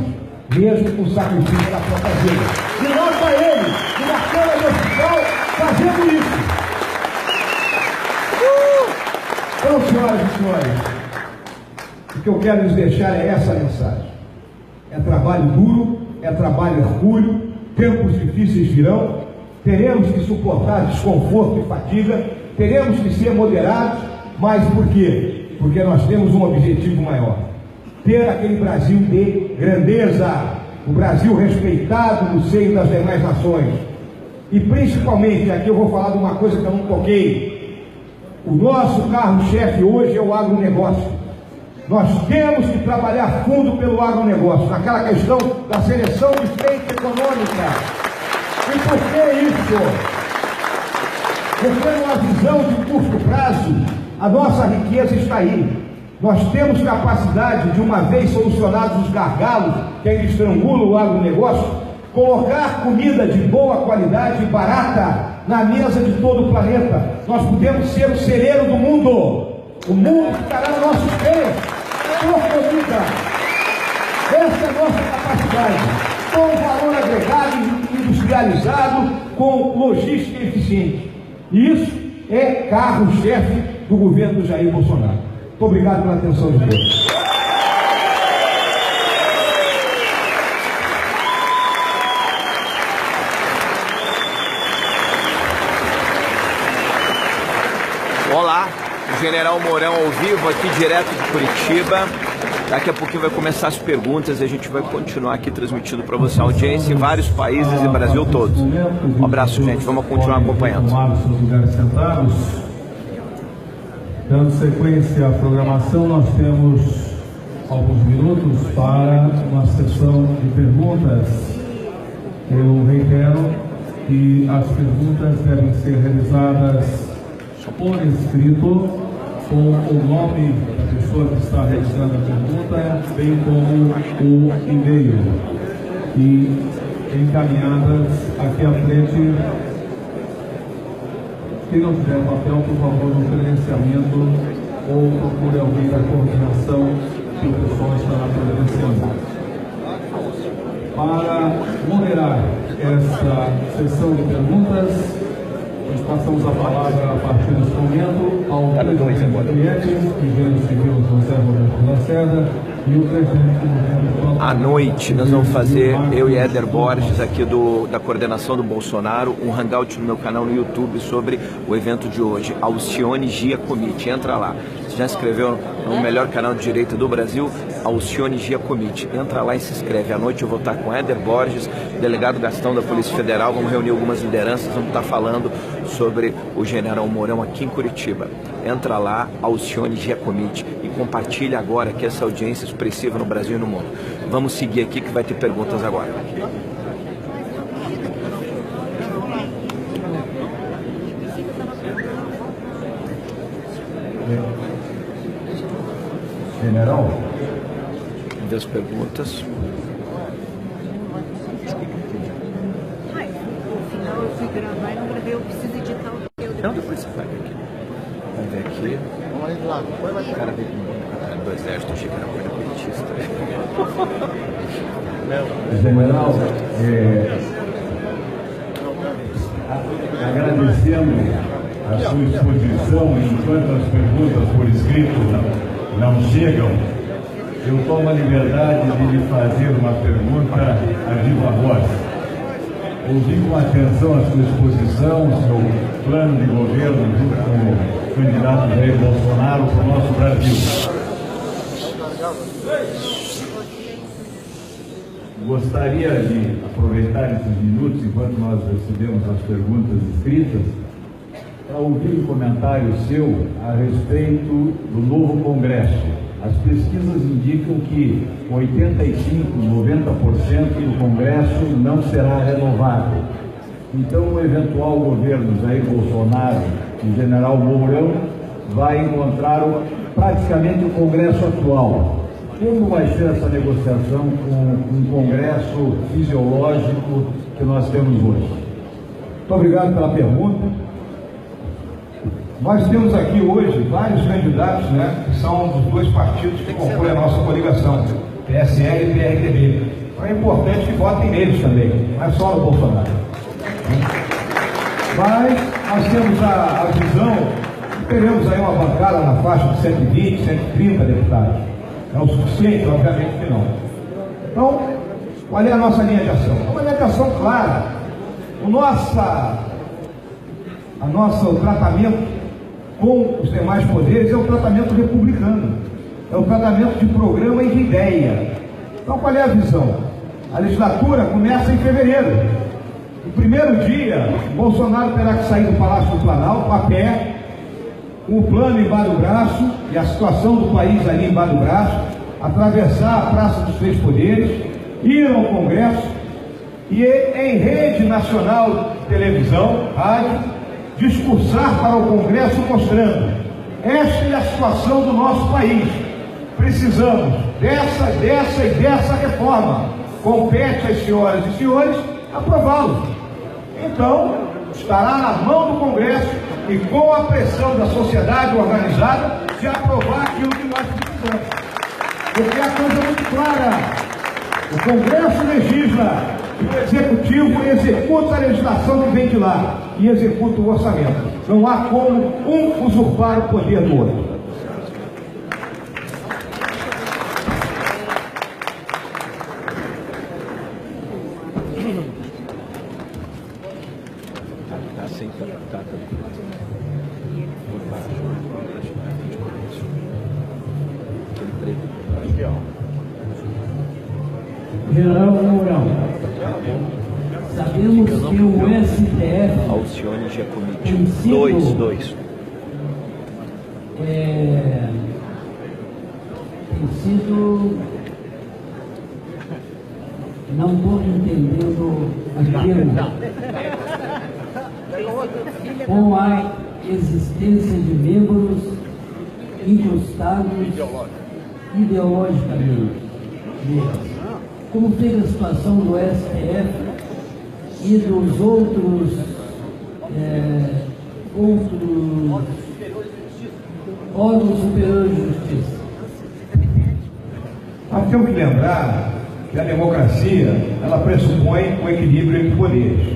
mesmo com o sacrifício da própria vida. E nós para ele, numa Câmara de Hospital, fazendo isso. Então, senhoras e senhores, o que eu quero lhes deixar é essa mensagem. É trabalho duro, é trabalho hercúleo, tempos difíceis virão, teremos que suportar desconforto e fadiga, teremos que ser moderados, mas por quê? Porque nós temos um objetivo maior: ter aquele Brasil de grandeza, o Brasil respeitado no seio das demais nações. E principalmente, aqui eu vou falar de uma coisa que eu não toquei. O nosso carro-chefe hoje é o agronegócio. Nós temos que trabalhar fundo pelo agronegócio, naquela questão da seleção de frente econômica. E por que isso? Porque numa visão de curto prazo, a nossa riqueza está aí. Nós temos capacidade de, uma vez solucionados os gargalos que ainda estrangulam o agronegócio, colocar comida de boa qualidade e barata na mesa de todo o planeta. Nós podemos ser o celeiro do mundo. O mundo ficará nos nossos pés, por comida. Essa é a nossa capacidade, com valor agregado, industrializado, com logística eficiente. E isso é carro-chefe do governo do Jair Bolsonaro. Muito obrigado pela atenção de todos. Olá, General Mourão ao vivo aqui direto de Curitiba. Daqui a pouquinho vai começar as perguntas e a gente vai continuar aqui transmitindo para você a audiência em vários países e Brasil todo. Um abraço, gente. Vamos continuar acompanhando. Seus lugares sentados. Dando sequência à programação, nós temos alguns minutos para uma sessão de perguntas. Eu reitero que as perguntas devem ser realizadas por escrito, com o nome da pessoa que está realizando a pergunta, bem como o e-mail, e encaminhadas aqui à frente. Quem não tiver papel, por favor, no credenciamento ou procure alguém da coordenação que o pessoal estará providenciando. Para moderar essa sessão de perguntas, Nós passamos a palavra a partir desse momento ao presidente do cliente, engenheiro civil José Roberto Lacerda, e o presidente do À noite nós vamos fazer, eu e Éder Borges aqui da coordenação do Bolsonaro, um hangout no meu canal no YouTube sobre o evento de hoje, Alcione Giacomitti. Entra lá. Você já se inscreveu no melhor canal de direita do Brasil, Alcione Giacomitti. Entra lá e se inscreve. À noite eu vou estar com Éder Borges, delegado Gastão da Polícia Federal. Vamos reunir algumas lideranças, vamos estar falando sobre o general Mourão aqui em Curitiba. Entra lá, Alcione Giacomitti, e compartilha agora que essa audiência é expressiva no Brasil e no mundo. Vamos seguir aqui que vai ter perguntas agora. General, Vamos ver as perguntas. No final eu fui gravar e não gravei, eu preciso editar o conteúdo. Não, depois você vai aqui. Vamos ver aqui. O cara veio do exército, achei que era coisa petista. General, agradecendo a sua exposição, enquanto as perguntas por escrito não chegam, eu tomo a liberdade de lhe fazer uma pergunta a viva voz. Ouvi com atenção a sua exposição, o seu plano de governo junto com o candidato Jair Bolsonaro para o nosso Brasil. Gostaria de aproveitar esses minutos, enquanto nós recebemos as perguntas escritas, para ouvir um comentário seu a respeito do novo Congresso. As pesquisas indicam que 85%, 90% do Congresso não será renovado. Então, o eventual governo Jair Bolsonaro e general Mourão vai encontrar praticamente o Congresso atual. Como vai ser essa negociação com um Congresso fisiológico que nós temos hoje? Muito obrigado pela pergunta. Nós temos aqui hoje vários candidatos, que são dos dois partidos que compõem a nossa coligação, PSL e PRTB. Então é importante que votem neles também, não é só no Bolsonaro. Mas nós temos a visão que teremos aí uma bancada na faixa de 120, 130 deputados. É o suficiente? Obviamente que não. Então, qual é a nossa linha de ação? É uma linha de ação clara. O tratamento com os demais poderes é o tratamento republicano. É o tratamento de programa e de ideia. Então, qual é a visão? A legislatura começa em fevereiro. No primeiro dia, Bolsonaro terá que sair do Palácio do Planalto a pé, com o plano embaixo do braço e a situação do país ali embaixo do braço, atravessar a Praça dos Três Poderes, ir ao Congresso e, em rede nacional de televisão, rádio, discursar para o Congresso mostrando: esta é a situação do nosso país, precisamos dessa reforma, compete às senhoras e senhores aprová-lo. Então, estará na mão do Congresso e com a pressão da sociedade organizada de aprovar aquilo que nós precisamos. Porque a coisa é muito clara: o Congresso legisla, o Executivo executa a legislação que vem de lá e executa o orçamento. Não há como um usurpar o poder do outro. General Mourão, sabemos que o STF Alcione Giacomitti, 2. Tem sido, não estou entendendo a pergunta, com a existência de membros incrustados ideologicamente neles. Como fica a situação do STF e dos outros órgãos superiores de justiça? Nós temos que lembrar que a democracia, ela pressupõe o equilíbrio entre poderes.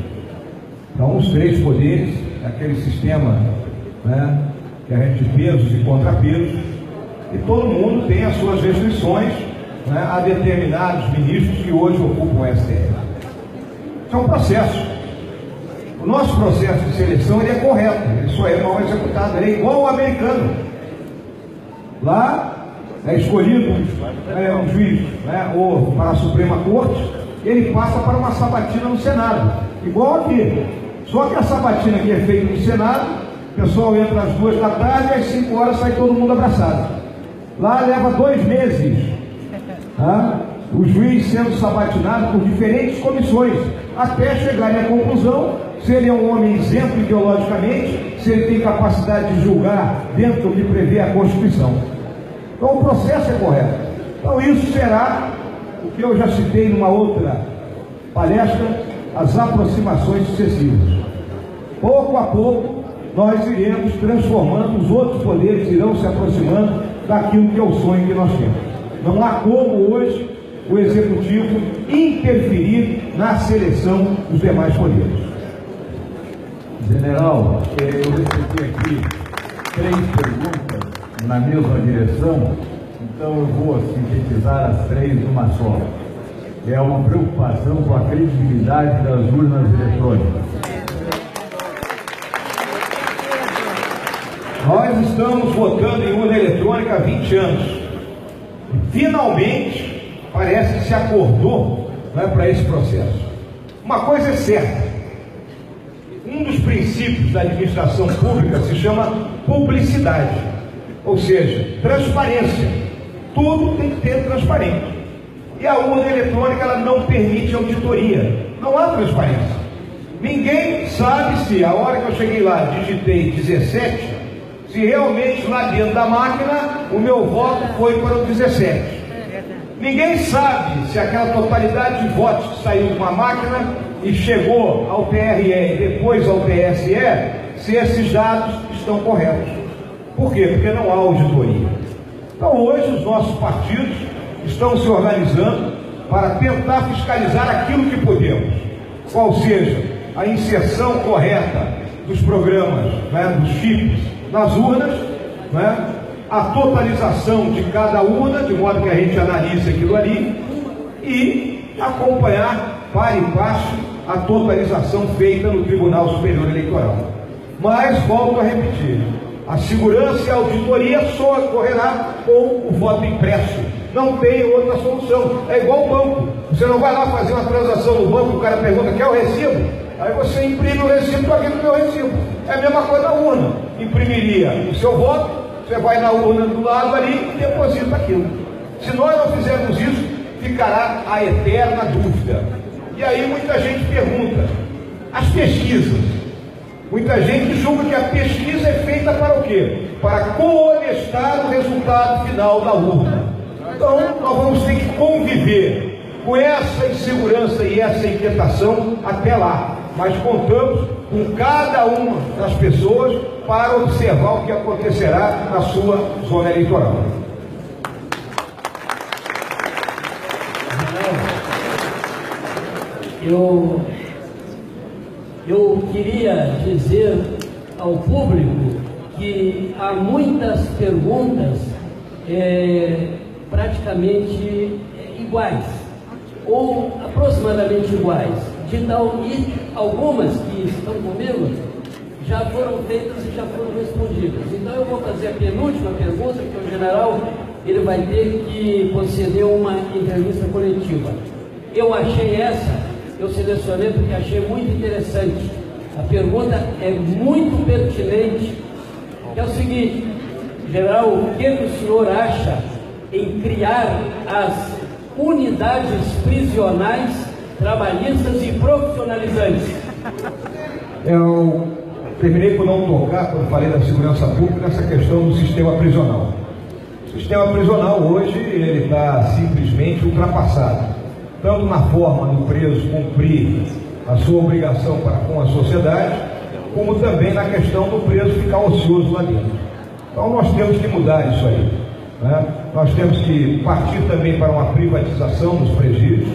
Então, os três poderes aquele sistema, né, que a gente pesos e contrapesos, e todo mundo tem as suas restrições, né, a determinados ministros que hoje ocupam o STF. Isso é um processo. O nosso processo de seleção ele é correto, ele só é mal executado, ele é igual ao americano. Lá é escolhido um juiz, né, ou para a Suprema Corte, ele passa para uma sabatina no Senado, igual aqui. Só que a sabatina que é feita no Senado, o pessoal entra às 2 da tarde, às 5 horas sai todo mundo abraçado. Lá leva 2 meses, tá? O juiz sendo sabatinado por diferentes comissões, até chegarem à conclusão se ele é um homem isento ideologicamente, se ele tem capacidade de julgar dentro do que prevê a Constituição. Então o processo é correto. Então isso será o que eu já citei numa outra palestra, as aproximações sucessivas. Pouco a pouco nós iremos transformando, os outros poderes irão se aproximando daquilo que é o sonho que nós temos. Não há como hoje o Executivo interferir na seleção dos demais poderes. General, eu recebi aqui 3 perguntas na mesma direção, então eu vou sintetizar as 3 numa só. É uma preocupação com a credibilidade das urnas eletrônicas. Nós estamos votando em urna eletrônica há 20 anos. Finalmente, parece que se acordou, né, para esse processo. Uma coisa é certa. Um dos princípios da administração pública se chama publicidade, ou seja, transparência. Tudo tem que ter transparência. E a urna eletrônica ela não permite auditoria. Não há transparência. Ninguém sabe se a hora que eu cheguei lá, digitei 17, se realmente lá dentro da máquina o meu voto foi para o 17. Ninguém sabe se aquela totalidade de votos que saiu de uma máquina e chegou ao TRE e depois ao TSE, se esses dados estão corretos. Por quê? Porque não há auditoria. Então hoje os nossos partidos estão se organizando para tentar fiscalizar aquilo que podemos, qual seja a inserção correta dos programas, né, dos chips nas urnas, né, a totalização de cada urna, de modo que a gente analise aquilo ali e acompanhar para e passo a totalização feita no Tribunal Superior Eleitoral. Mas, volto a repetir, a segurança e a auditoria só ocorrerá com o voto impresso. Não tem outra solução. É igual o banco. Você não vai lá fazer uma transação no banco, o cara pergunta, quer o recibo? Aí você imprime o recibo, estou aqui no meu recibo. É a mesma coisa na urna. Imprimiria o seu voto, você vai na urna do lado ali e deposita aquilo. Se nós não fizermos isso, ficará a eterna dúvida. E aí muita gente pergunta, as pesquisas, muita gente julga que a pesquisa é feita para o quê? Para contestar o resultado final da urna. Então nós vamos ter que conviver com essa insegurança e essa inquietação até lá. Mas contamos com cada uma das pessoas para observar o que acontecerá na sua zona eleitoral. Eu queria dizer ao público que há muitas perguntas praticamente iguais, ou aproximadamente iguais, e algumas que estão comigo já foram feitas e já foram respondidas. Então eu vou fazer a penúltima pergunta, que o general ele vai ter que conceder uma entrevista coletiva. Eu achei eu selecionei porque achei muito interessante. A pergunta é muito pertinente, que é o seguinte: general, o que o senhor acha em criar as unidades prisionais trabalhistas e profissionalizantes? Eu terminei por não tocar, quando falei da segurança pública, nessa questão do sistema prisional. O sistema prisional hoje ele está simplesmente ultrapassado, tanto na forma do preso cumprir a sua obrigação para com a sociedade, como também na questão do preso ficar ocioso lá dentro. Então nós temos que mudar isso aí, né? Nós temos que partir também para uma privatização dos presídios,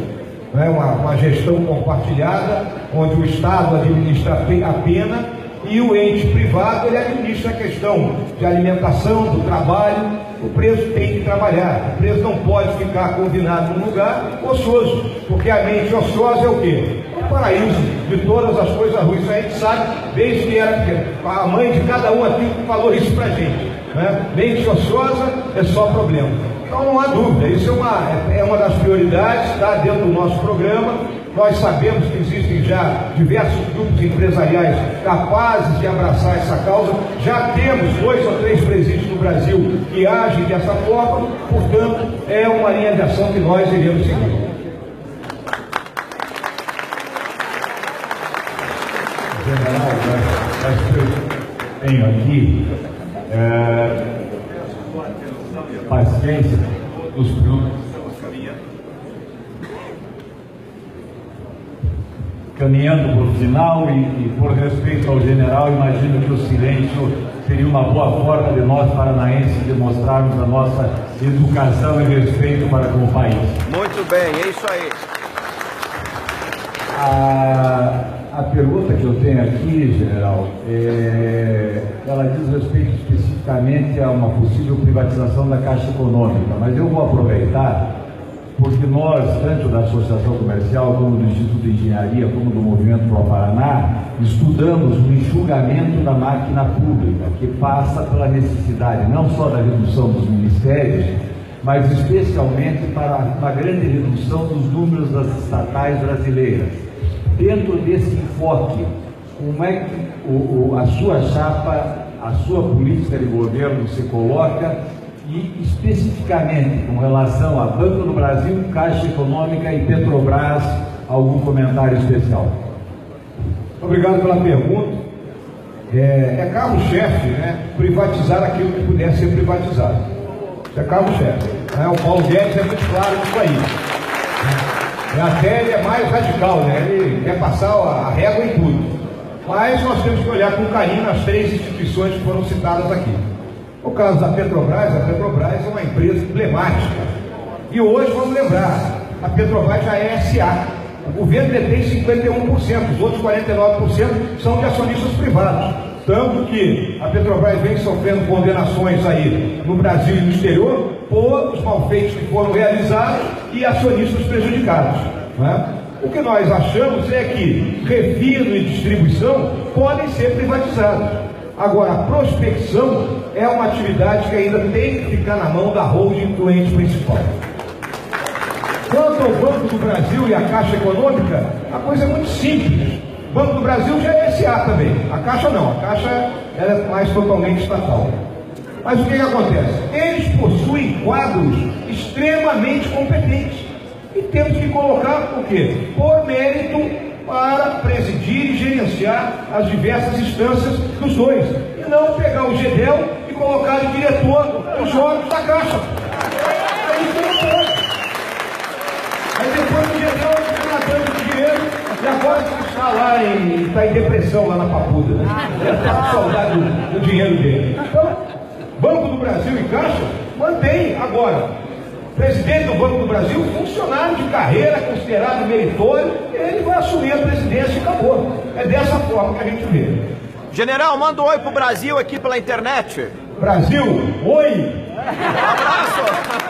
né? Uma gestão compartilhada, onde o Estado administra a pena e o ente privado ele administra a questão de alimentação, do trabalho. O preso tem que trabalhar, o preso não pode ficar confinado num lugar ocioso, porque a mente ociosa é o quê? É o paraíso de todas as coisas ruins. Isso a gente sabe desde que era pequeno. A mãe de cada um aqui falou isso pra gente, né? Mente ociosa é só problema. Então não há dúvida, isso é uma das prioridades, está dentro do nosso programa. Nós sabemos que existem já diversos grupos empresariais capazes de abraçar essa causa. Já temos 2 ou 3 presídios no Brasil que agem dessa forma, portanto, é uma linha de ação que nós iremos seguir. General, eu tenho aqui paciência dos grupos. Caminhando para o final e por respeito ao general, imagino que o silêncio seria uma boa forma de nós paranaenses demonstrarmos a nossa educação e respeito para com o país. Muito bem, é isso aí. A pergunta que eu tenho aqui, general, ela diz respeito especificamente a uma possível privatização da Caixa Econômica, mas eu vou aproveitar porque nós, tanto da Associação Comercial, como do Instituto de Engenharia, como do Movimento Pro Paraná, estudamos o enxugamento da máquina pública, que passa pela necessidade não só da redução dos ministérios, mas especialmente para uma grande redução dos números das estatais brasileiras. Dentro desse enfoque, como é que a sua chapa, a sua política de governo se coloca? E especificamente com relação a Banco do Brasil, Caixa Econômica e Petrobras, algum comentário especial? Obrigado pela pergunta. É carro-chefe, né, privatizar aquilo que puder ser privatizado. Isso é carro-chefe. O Paulo Guedes é muito claro nisso aí. Até ele é mais radical, né? Ele quer passar a régua em tudo. Mas nós temos que olhar com carinho nas 3 instituições que foram citadas aqui. No caso da Petrobras, a Petrobras é uma empresa emblemática. E hoje, vamos lembrar, a Petrobras já é SA. O governo detém 51%, os outros 49% são de acionistas privados. Tanto que a Petrobras vem sofrendo condenações aí no Brasil e no exterior por os malfeitos que foram realizados e acionistas prejudicados, né? O que nós achamos é que refino e distribuição podem ser privatizados. Agora, a prospecção é uma atividade que ainda tem que ficar na mão da holding do ente principal. Quanto ao Banco do Brasil e a Caixa Econômica, a coisa é muito simples. O Banco do Brasil já é SA também. A Caixa não. A Caixa ela é mais totalmente estatal. Mas o que acontece? Eles possuem quadros extremamente competentes. E temos que colocar o quê? Por mérito para presidir e gerenciar as diversas instâncias dos dois. E não pegar o Gedel e colocar de diretor dos órgãos da Caixa. Aí isso não pode. Aí depois o Gedel fica dando dinheiro e agora está em depressão lá na Papuda, né? Ele está com saudade do dinheiro dele. Então, Banco do Brasil e Caixa mantém agora. Presidente do Banco do Brasil, funcionário de carreira, considerado meritório, ele vai assumir a presidência e acabou. É dessa forma que a gente vê. General, manda um oi pro Brasil aqui pela internet. Brasil, oi! Um abraço!